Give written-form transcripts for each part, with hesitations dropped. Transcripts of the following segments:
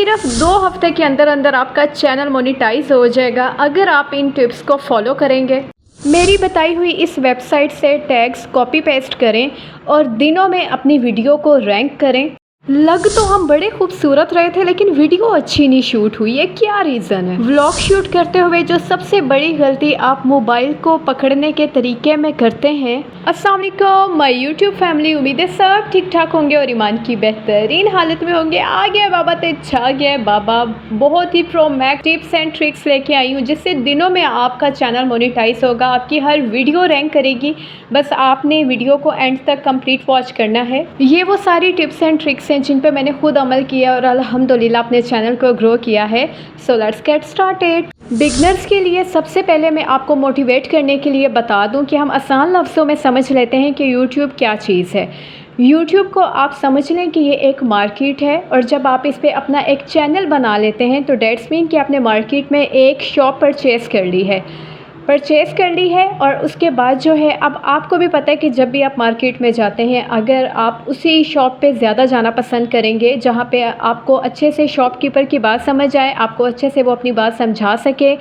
सिर्फ 2 हफ्ते के अंदर अंदर आपका चैनल मोनेटाइज हो जाएगा अगर आप इन टिप्स को फॉलो करेंगे। मेरी बताई हुई इस वेबसाइट से टैग्स कॉपी पेस्ट करें और दिनों में अपनी वीडियो को रैंक करें। लग तो हम बड़े खूबसूरत रहे थे लेकिन वीडियो अच्छी नहीं शूट हुई है, क्या रीज़न है? व्लॉग शूट करते हुए जो सबसे बड़ी गलती आप मोबाइल को पकड़ने के तरीके में करते हैं। अस्सलाम वालेकुम माय यूट्यूब फैमिली, उम्मीद है सब ठीक ठाक होंगे और ईमान की बेहतरीन हालत में होंगे। आ गया बाबा ते छा गया बाबा, बहुत ही pro max tips and tricks लेके आई हूँ जिससे दिनों में आपका चैनल मोनेटाइज होगा, आपकी हर वीडियो रैंक करेगी। बस आपने वीडियो को एंड तक कंप्लीट वॉच करना है। ये वो सारी टिप्स एंड ट्रिक्स हैं जिन पे मैंने खुद अमल किया और अल्हम्दुलिल्लाह अपने चैनल को ग्रो किया है। So let's get started. Beginners के लिए सबसे पहले मैं आपको मोटिवेट करने के लिए बता दूं कि हम आसान लफ्ज़ों में समझ लेते हैं कि यूट्यूब क्या चीज़ है। यूट्यूब को आप समझ लें कि ये एक मार्केट है और जब आप इस पे अपना एक चैनल बना लेते हैं तो डेट्स मीन कि आपने मार्केट में एक शॉप परचेज़ कर ली है। और उसके बाद जो है, अब आपको भी पता है कि जब भी आप मार्केट में जाते हैं, अगर आप उसी शॉप पे ज़्यादा जाना पसंद करेंगे जहाँ पे आपको अच्छे से शॉपकीपर की बात समझ आए, आपको अच्छे से वो अपनी बात समझा सके,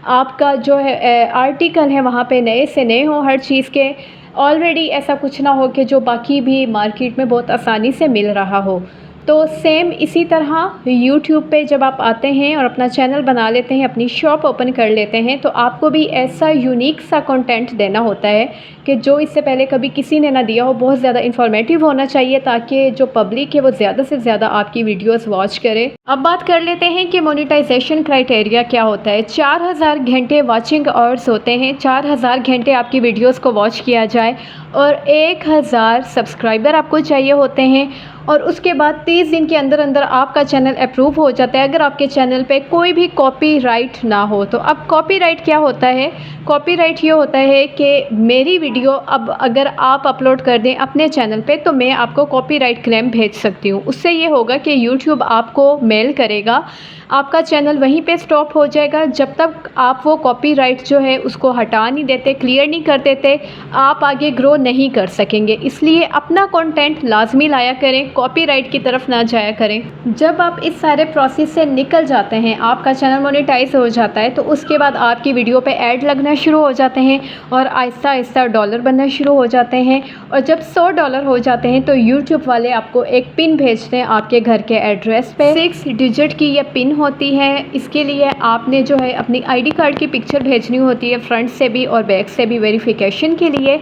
आपका जो है आर्टिकल है वहाँ पे नए से नए हो हर चीज़ के, ऑलरेडी ऐसा कुछ ना हो कि जो बाकी भी मार्केट में बहुत आसानी से मिल रहा हो। तो सेम इसी तरह यूट्यूब पे जब आप आते हैं और अपना चैनल बना लेते हैं, अपनी शॉप ओपन कर लेते हैं, तो आपको भी ऐसा यूनिक सा कंटेंट देना होता है कि जो इससे पहले कभी किसी ने ना दिया हो। बहुत ज़्यादा इन्फॉर्मेटिव होना चाहिए ताकि जो पब्लिक है वो ज़्यादा से ज़्यादा आपकी वीडियोस वॉच करे। अब बात कर लेते हैं कि मोनेटाइजेशन क्राइटेरिया क्या होता है। 4000 घंटे वॉचिंग आवर्स होते हैं, 4000 घंटे आपकी वीडियोज़ को वॉच किया जाए और 1000 सब्सक्राइबर आपको चाहिए होते हैं। और उसके बाद 30 दिन के अंदर अंदर आपका चैनल अप्रूव हो जाता है अगर आपके चैनल पे कोई भी कॉपीराइट ना हो। तो अब कॉपीराइट क्या होता है? कॉपीराइट ये होता है कि मेरी वीडियो अब अगर आप अपलोड कर दें अपने चैनल पे तो मैं आपको कॉपीराइट क्लेम भेज सकती हूँ। उससे ये होगा कि यूट्यूब आपको मेल करेगा, आपका चैनल वहीं पे स्टॉप हो जाएगा। जब तक आप वो कॉपीराइट जो है उसको हटा नहीं देते, क्लियर नहीं कर देते, आप आगे ग्रो नहीं कर सकेंगे। इसलिए अपना कंटेंट लाजमी लाया करें, कॉपीराइट की तरफ ना जाया करें। जब आप इस सारे प्रोसेस से निकल जाते हैं, आपका चैनल मोनेटाइज हो जाता है, तो उसके बाद आपकी वीडियो पे ऐड लगना शुरू हो जाते हैं और आहिस्ता आहिस्ता डॉलर बनना शुरू हो जाते हैं। और जब $100 हो जाते हैं तो यूट्यूब वाले आपको एक पिन भेजते हैं आपके घर के एड्रेस पे। 6 डिजिट की ये पिन होती है। इसके लिए आपने जो है अपनी आईडी कार्ड की पिक्चर भेजनी होती है, फ्रंट से भी और बैक से भी वेरिफिकेशन के लिए।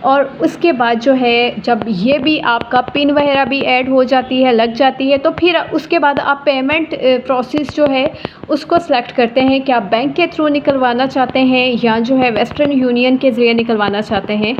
और उसके बाद जो है, जब ये भी आपका पिन वगैरह भी ऐड हो जाती है, लग जाती है, तो फिर उसके बाद आप पेमेंट प्रोसेस जो है उसको सेलेक्ट करते हैं कि आप बैंक के थ्रू निकलवाना चाहते हैं या जो है वेस्टर्न यूनियन के ज़रिए निकलवाना चाहते हैं।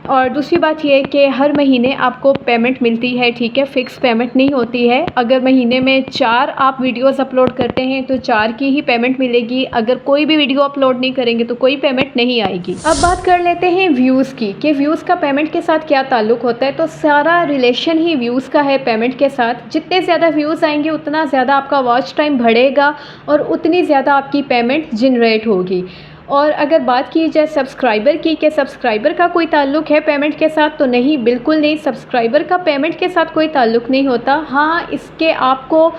और दूसरी बात ये है कि हर महीने आपको पेमेंट मिलती है, ठीक है, फ़िक्स पेमेंट नहीं होती है। अगर महीने में 4 आप वीडियोस अपलोड करते हैं तो 4 की ही पेमेंट मिलेगी। अगर कोई भी वीडियो अपलोड नहीं करेंगे तो कोई पेमेंट नहीं आएगी। अब बात कर लेते हैं व्यूज़ की, कि व्यूज़ का पेमेंट के साथ क्या ताल्लुक़ होता है। तो सारा रिलेशन ही व्यूज़ का है पेमेंट के साथ। जितने ज़्यादा व्यूज़ आएंगे उतना ज़्यादा आपका वॉच टाइम बढ़ेगा और उतनी ज़्यादा आपकी पेमेंट जनरेट होगी। और अगर बात की जाए सब्सक्राइबर की, कि सब्सक्राइबर का कोई ताल्लुक़ है पेमेंट के साथ, तो नहीं, बिल्कुल नहीं। सब्सक्राइबर का पेमेंट के साथ कोई ताल्लुक़ नहीं होता। हाँ, इसके आपको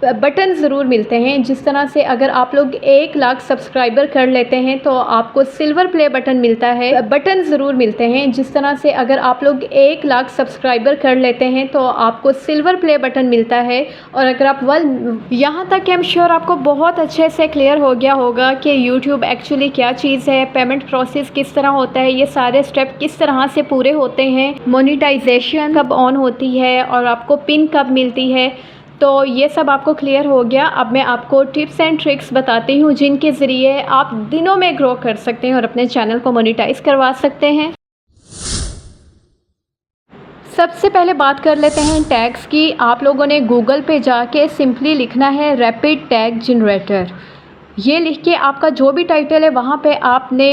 बटन ज़रूर मिलते हैं। जिस तरह से अगर आप लोग 1 लाख सब्सक्राइबर कर लेते हैं तो आपको सिल्वर प्ले बटन मिलता है, बटन ज़रूर मिलते हैं। जिस तरह से अगर आप लोग 1 लाख सब्सक्राइबर कर लेते हैं तो आपको सिल्वर प्ले बटन मिलता है। और अगर आप यहाँ तक आई एम श्योर आपको बहुत अच्छे से क्लियर हो गया होगा कि यूट्यूब एक्चुअली क्या चीज़ है, पेमेंट प्रोसेस किस तरह होता है, ये सारे स्टेप किस तरह से पूरे होते हैं, मोनेटाइजेशन कब ऑन होती है और आपको पिन कब मिलती है। तो ये सब आपको क्लियर हो गया। अब मैं आपको टिप्स एंड ट्रिक्स बताती हूँ जिनके ज़रिए आप दिनों में ग्रो कर सकते हैं और अपने चैनल को मोनेटाइज करवा सकते हैं। सबसे पहले बात कर लेते हैं टैग्स की। आप लोगों ने गूगल पे जाके सिंपली लिखना है रैपिड टैग जनरेटर। ये लिख के आपका जो भी टाइटल है वहाँ पे आपने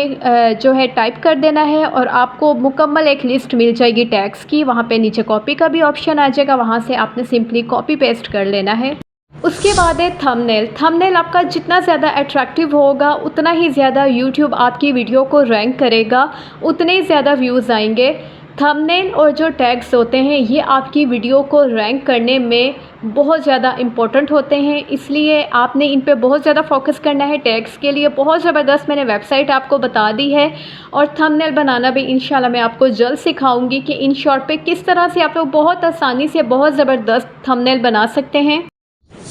जो है टाइप कर देना है और आपको मुकम्मल एक लिस्ट मिल जाएगी टैग्स की। वहाँ पे नीचे कॉपी का भी ऑप्शन आ जाएगा, वहाँ से आपने सिंपली कॉपी पेस्ट कर लेना है। उसके बाद है थंबनेल। थंबनेल आपका जितना ज़्यादा अट्रैक्टिव होगा उतना ही ज़्यादा यूट्यूब आपकी वीडियो को रैंक करेगा, उतने ही ज़्यादा व्यूज़ आएंगे। थंबनेल और जो टैग्स होते हैं ये आपकी वीडियो को रैंक करने में बहुत ज़्यादा इम्पोर्टेंट होते हैं, इसलिए आपने इन पे बहुत ज़्यादा फोकस करना है। टैग्स के लिए बहुत ज़बरदस्त मैंने वेबसाइट आपको बता दी है और थंबनेल बनाना भी इंशाल्लाह मैं आपको जल्द सिखाऊंगी कि इन शॉर्ट पे किस तरह से आप लोग बहुत आसानी से बहुत ज़बरदस्त थंबनेल बना सकते हैं।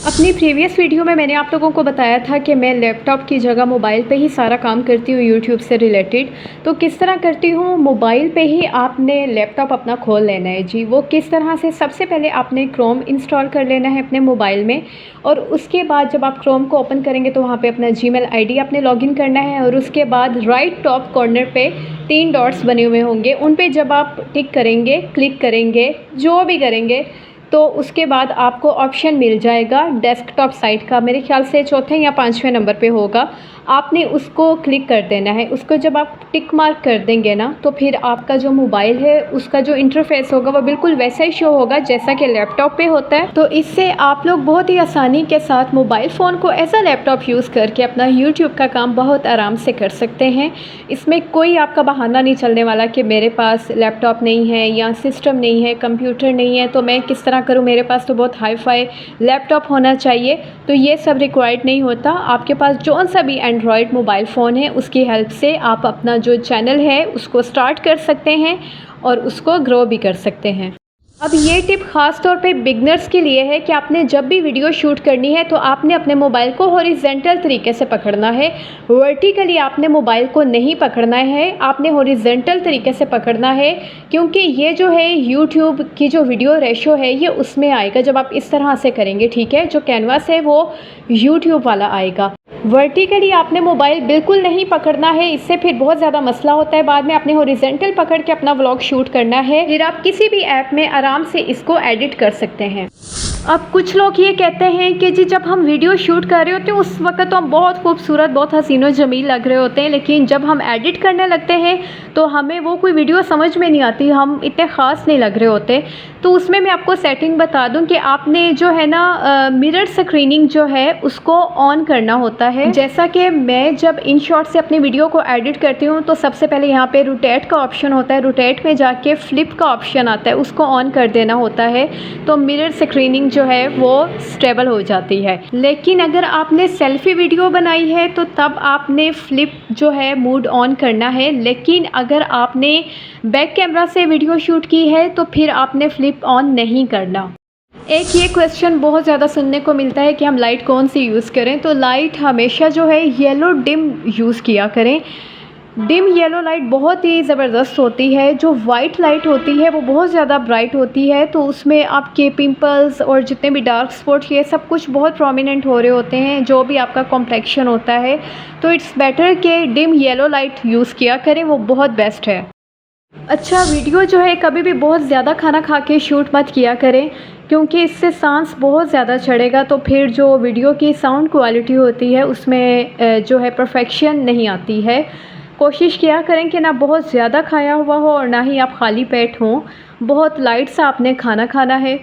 अपनी प्रीवियस वीडियो में मैंने आप लोगों को बताया था कि मैं लैपटॉप की जगह मोबाइल पे ही सारा काम करती हूँ यूट्यूब से रिलेटेड। तो किस तरह करती हूँ, मोबाइल पे ही आपने लैपटॉप अपना खोल लेना है जी। वो किस तरह से, सबसे पहले आपने क्रोम इंस्टॉल कर लेना है अपने मोबाइल में और उसके बाद जब आप क्रोम को ओपन करेंगे तो वहाँ पर अपना जीमेल आईडी आपने लॉगिन करना है और उसके बाद राइट टॉप कॉर्नर पर 3 डॉट्स बने हुए होंगे, उन पर जब आप टिक करेंगे, क्लिक करेंगे, जो भी करेंगे तो उसके बाद आपको ऑप्शन मिल जाएगा डेस्कटॉप साइट का, मेरे ख्याल से चौथे या 5वें नंबर पे होगा। आपने उसको क्लिक कर देना है। उसको जब आप टिक मार्क कर देंगे ना तो फिर आपका जो मोबाइल है उसका जो इंटरफेस होगा वो बिल्कुल वैसा ही शो होगा जैसा कि लैपटॉप पे होता है। तो इससे आप लोग बहुत ही आसानी के साथ मोबाइल फ़ोन को एज अ लैपटॉप यूज़ करके अपना यूट्यूब का काम बहुत आराम से कर सकते हैं। इसमें कोई आपका बहाना नहीं चलने वाला कि मेरे पास लैपटॉप नहीं है या सिस्टम नहीं है, कंप्यूटर नहीं है, तो मैं किस तरह करूँ, मेरे पास तो बहुत हाई फाई लैपटॉप होना चाहिए। तो ये सब रिक्वायर्ड नहीं होता। आपके पास जौन सा भी एंड्रॉयड मोबाइल फ़ोन है उसकी हेल्प से आप अपना जो चैनल है उसको स्टार्ट कर सकते हैं और उसको ग्रो भी कर सकते हैं। अब ये टिप ख़ास तौर पे बिगनर्स के लिए है कि आपने जब भी वीडियो शूट करनी है तो आपने अपने मोबाइल को हॉरिजेंटल तरीके से पकड़ना है। वर्टिकली आपने मोबाइल को नहीं पकड़ना है, आपने हॉरिजेंटल तरीके से पकड़ना है, क्योंकि ये जो है यूट्यूब की जो वीडियो रेशो है ये उसमें आएगा जब आप इस तरह से करेंगे, ठीक है। जो कैनवास है वो यूट्यूब वाला आएगा। वर्टिकली आपने मोबाइल बिल्कुल नहीं पकड़ना है, इससे फिर बहुत ज़्यादा मसला होता है। बाद में आपने हॉरिजॉन्टल पकड़ के अपना व्लॉग शूट करना है, फिर आप किसी भी ऐप में आराम से इसको एडिट कर सकते हैं। अब कुछ लोग ये कहते हैं कि जी जब हम वीडियो शूट कर रहे होते हैं उस वक्त तो हम बहुत खूबसूरत, बहुत हसीनो जमील लग रहे होते हैं, लेकिन जब हम एडिट करने लगते हैं तो हमें वो कोई वीडियो समझ में नहीं आती, हम इतने ख़ास नहीं लग रहे होते। तो उसमें मैं आपको सेटिंग बता दूं कि आपने जो है ना मिरर स्क्रीनिंग जो है उसको ऑन करना होता है। जैसा कि मैं जब इन शॉट से अपनी वीडियो को एडिट करती हूँ तो सबसे पहले यहाँ पे रोटेट का ऑप्शन होता है, रोटेट में जाके फ्लिप का ऑप्शन आता है, उसको ऑन कर देना होता है तो मिरर स्क्रीनिंग जो है वो स्टेबल हो जाती है। लेकिन अगर आपने सेल्फी वीडियो बनाई है तो तब आपने फ्लिप जो है मूड ऑन करना है, लेकिन अगर आपने बैक कैमरा से वीडियो शूट की है तो फिर आपने फ्लिप ऑन नहीं करना। एक ये क्वेश्चन बहुत ज़्यादा सुनने को मिलता है कि हम लाइट कौन सी यूज़ करें, तो लाइट हमेशा जो है येलो डिम यूज़ किया करें। डिम येलो लाइट बहुत ही ज़बरदस्त होती है। जो वाइट लाइट होती है वो बहुत ज़्यादा ब्राइट होती है, तो उसमें आपके पिंपल्स और जितने भी डार्क स्पॉट ये सब कुछ बहुत प्रोमिनेंट हो रहे होते हैं, जो भी आपका कॉम्प्लेक्शन होता है। तो इट्स बेटर कि डिम येलो लाइट यूज़ किया करें, वो बहुत बेस्ट है। अच्छा, वीडियो जो है कभी भी बहुत ज़्यादा खाना खा के शूट मत किया करें, क्योंकि इससे सांस बहुत ज़्यादा चढ़ेगा तो फिर जो वीडियो की साउंड क्वालिटी होती है उसमें जो है परफेक्शन नहीं आती है। कोशिश किया करें कि ना बहुत ज़्यादा खाया हुआ हो और ना ही आप खाली पेट हों, बहुत लाइट सा आपने खाना खाना है।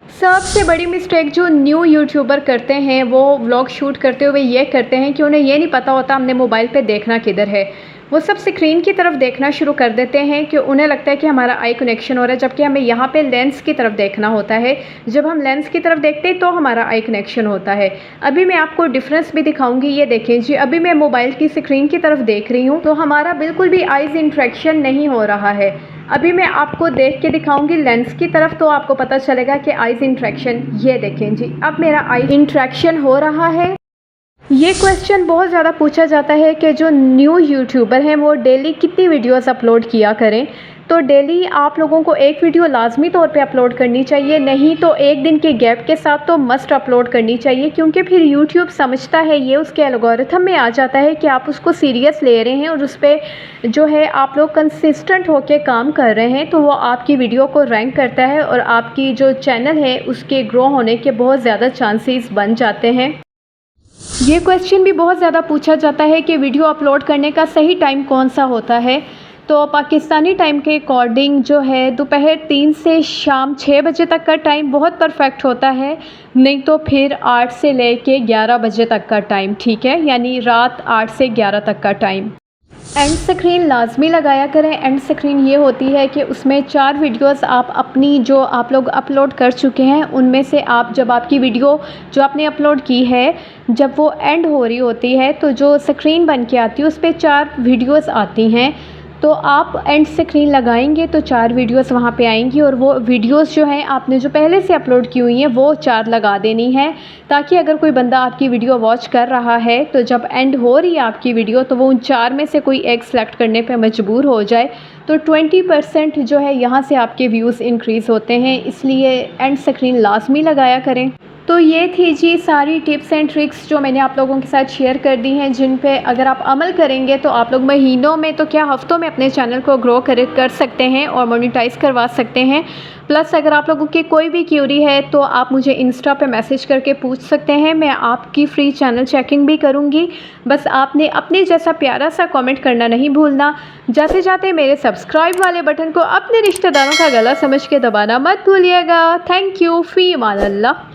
सबसे बड़ी मिस्टेक जो न्यू यूट्यूबर करते हैं वो व्लॉग शूट करते हुए ये करते हैं कि उन्हें ये नहीं पता होता हमने मोबाइल पे देखना किधर है। वो सब स्क्रीन की तरफ देखना शुरू कर देते हैं कि उन्हें लगता है कि हमारा आई कनेक्शन हो रहा है, जबकि हमें यहाँ पे लेंस की तरफ देखना होता है। जब हम लेंस की तरफ देखते हैं तो हमारा आई कनेक्शन होता है। अभी मैं आपको डिफरेंस भी दिखाऊंगी, ये देखें जी। अभी मैं मोबाइल की स्क्रीन की तरफ देख रही हूँ तो हमारा बिल्कुल भी आइज़ इंट्रैक्शन नहीं हो रहा है। अभी मैं आपको देख के दिखाऊंगी लेंस की तरफ तो आपको पता चलेगा कि आइज़ इंट्रैक्शन, ये देखें जी, अब मेरा आई इंट्रैक्शन हो रहा है। ये क्वेश्चन बहुत ज़्यादा पूछा जाता है कि जो न्यू यूट्यूबर हैं वो डेली कितनी वीडियोस अपलोड किया करें। तो डेली आप लोगों को एक वीडियो लाजमी तौर पे अपलोड करनी चाहिए, नहीं तो एक दिन के गैप के साथ तो मस्ट अपलोड करनी चाहिए, क्योंकि फिर यूट्यूब समझता है, ये उसके एल्गोरिथम में आ जाता है कि आप उसको सीरियस ले रहे हैं और उस पर जो है आप लोग कंसिस्टेंट होकर काम कर रहे हैं, तो वो आपकी वीडियो को रैंक करता है और आपकी जो चैनल है उसके ग्रो होने के बहुत ज़्यादा चांसेस बन जाते हैं। ये क्वेश्चन भी बहुत ज़्यादा पूछा जाता है कि वीडियो अपलोड करने का सही टाइम कौन सा होता है। तो पाकिस्तानी टाइम के अकॉर्डिंग जो है दोपहर 3 से शाम 6 बजे तक का टाइम बहुत परफेक्ट होता है, नहीं तो फिर 8 से लेके 11 बजे तक का टाइम, ठीक है, यानी रात 8 से 11 तक का टाइम। एंड स्क्रीन लाजमी लगाया करें। एंड स्क्रीन ये होती है कि उसमें 4 वीडियोस आप अपनी जो आप लोग अपलोड कर चुके हैं उनमें से आप जब आपकी वीडियो जो आपने अपलोड की है जब वो एंड हो रही होती है तो जो स्क्रीन बन के आती है उस पर 4 वीडियोस आती हैं। तो आप एंड स्क्रीन लगाएंगे तो 4 वीडियोस वहाँ पे आएंगी और वो वीडियोस जो हैं आपने जो पहले से अपलोड की हुई हैं वो 4 लगा देनी है, ताकि अगर कोई बंदा आपकी वीडियो वॉच कर रहा है तो जब एंड हो रही है आपकी वीडियो तो वो उन 4 में से कोई एक सेलेक्ट करने पे मजबूर हो जाए। तो 20% जो है यहाँ से आपके व्यूज़ इंक्रीज़ होते हैं, इसलिए एंड स्क्रीन लाजमी लगाया करें। तो ये थी जी सारी टिप्स एंड ट्रिक्स जो मैंने आप लोगों के साथ शेयर कर दी हैं, जिन पे अगर आप अमल करेंगे तो आप लोग महीनों में तो क्या हफ्तों में अपने चैनल को ग्रो कर सकते हैं और मोनेटाइज करवा सकते हैं। प्लस अगर आप लोगों की कोई भी क्यूरी है तो आप मुझे इंस्टा पे मैसेज करके पूछ सकते हैं, मैं आपकी फ्री चैनल चेकिंग भी करूँगी। बस आपने अपने जैसा प्यारा सा कमेंट करना नहीं भूलना। जाते जाते मेरे सब्सक्राइब वाले बटन को अपने रिश्तेदारों का गला समझ के दबाना मत भूलिएगा। Thank you, fee Aman Allah.